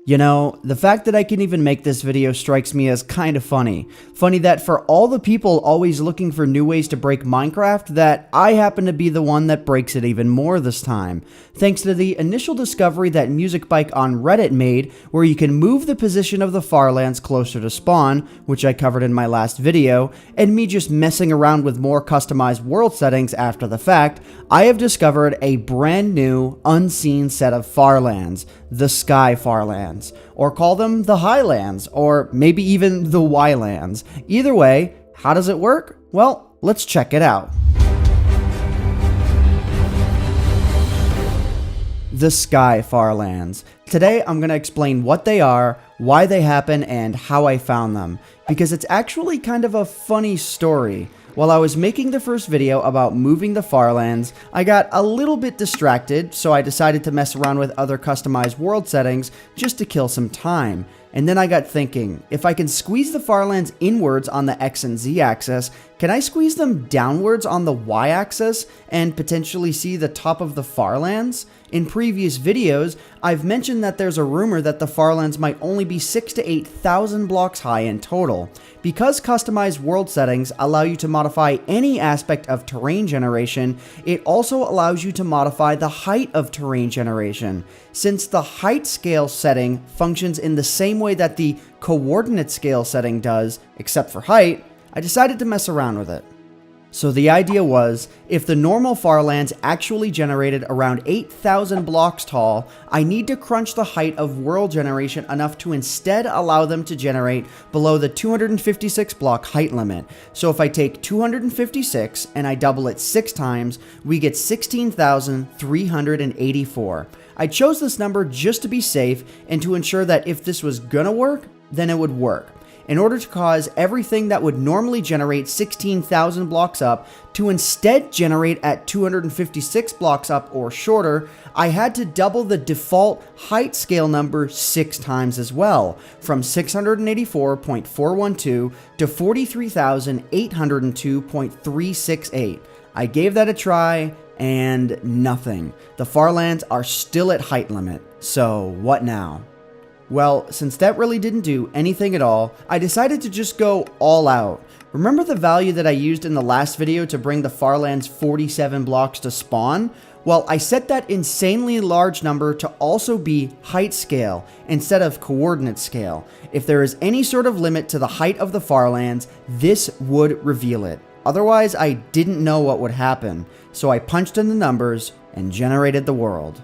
You know, the fact that I can even make this video strikes me as kind of funny. Funny that for all the people always looking for new ways to break Minecraft, that I happen to be the one that breaks it even more this time. Thanks to the initial discovery that MUZIKBIKE on Reddit made, where you can move the position of the farlands closer to spawn, which I covered in my last video, and me just messing around with more customized world settings after the fact, I have discovered a brand new, unseen set of farlands, the Sky Farlands. Or call them the Highlands, or maybe even the Ylands. Either way, how does it work? Well, let's check it out. The Sky Farlands. Today I'm going to explain what they are, why they happen, and how I found them, because it's actually kind of a funny story. While I was making the first video about moving the farlands, I got a little bit distracted, so I decided to mess around with other customized world settings just to kill some time. And then I got thinking, if I can squeeze the farlands inwards on the X and Z axis, can I squeeze them downwards on the Y axis and potentially see the top of the farlands? In previous videos, I've mentioned that there's a rumor that the farlands might only be 6,000 to 8,000 blocks high in total. Because customized world settings allow you to modify any aspect of terrain generation, it also allows you to modify the height of terrain generation. Since the height scale setting functions in the same way that the coordinate scale setting does, except for height, I decided to mess around with it. So the idea was, if the normal farlands actually generated around 8,000 blocks tall, I need to crunch the height of world generation enough to instead allow them to generate below the 256 block height limit. So if I take 256 and I double it 6 times, we get 16,384. I chose this number just to be safe and to ensure that if this was gonna work, then it would work. In order to cause everything that would normally generate 16,000 blocks up to instead generate at 256 blocks up or shorter, I had to double the default height scale number 6 times as well, from 684.412 to 43,802.368. I gave that a try, and nothing. The farlands are still at height limit, so what now? Well, since that really didn't do anything at all, I decided to just go all out. Remember the value that I used in the last video to bring the farlands 47 blocks to spawn? Well, I set that insanely large number to also be height scale instead of coordinate scale. If there is any sort of limit to the height of the farlands, this would reveal it. Otherwise, I didn't know what would happen, so I punched in the numbers and generated the world.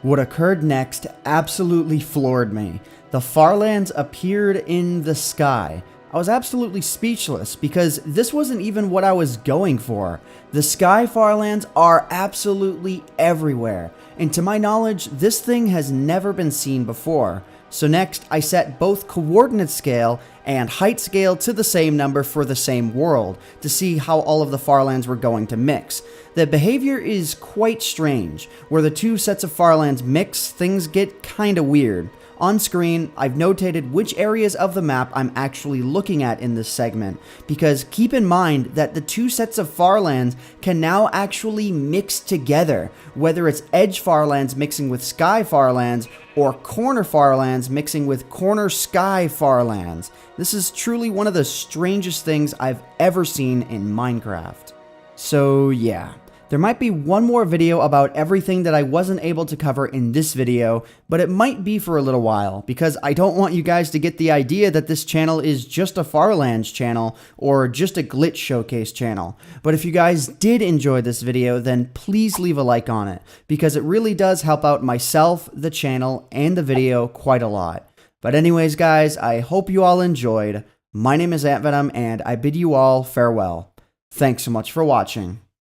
What occurred next absolutely floored me. The farlands appeared in the sky. I was absolutely speechless because this wasn't even what I was going for. The Sky Farlands are absolutely everywhere, and to my knowledge, this thing has never been seen before. So next, I set both coordinate scale and height scale to the same number for the same world to see how all of the farlands were going to mix. The behavior is quite strange. Where the two sets of farlands mix, things get kinda weird. On screen, I've notated which areas of the map I'm actually looking at in this segment, because keep in mind that the two sets of farlands can now actually mix together, whether it's edge farlands mixing with sky farlands, or corner farlands mixing with corner sky farlands. This is truly one of the strangest things I've ever seen in Minecraft. So yeah. There might be one more video about everything that I wasn't able to cover in this video, but it might be for a little while, because I don't want you guys to get the idea that this channel is just a Farlands channel, or just a glitch showcase channel. But if you guys did enjoy this video, then please leave a like on it, because it really does help out myself, the channel, and the video quite a lot. But anyways guys, I hope you all enjoyed. My name is AntVenom, and I bid you all farewell. Thanks so much for watching.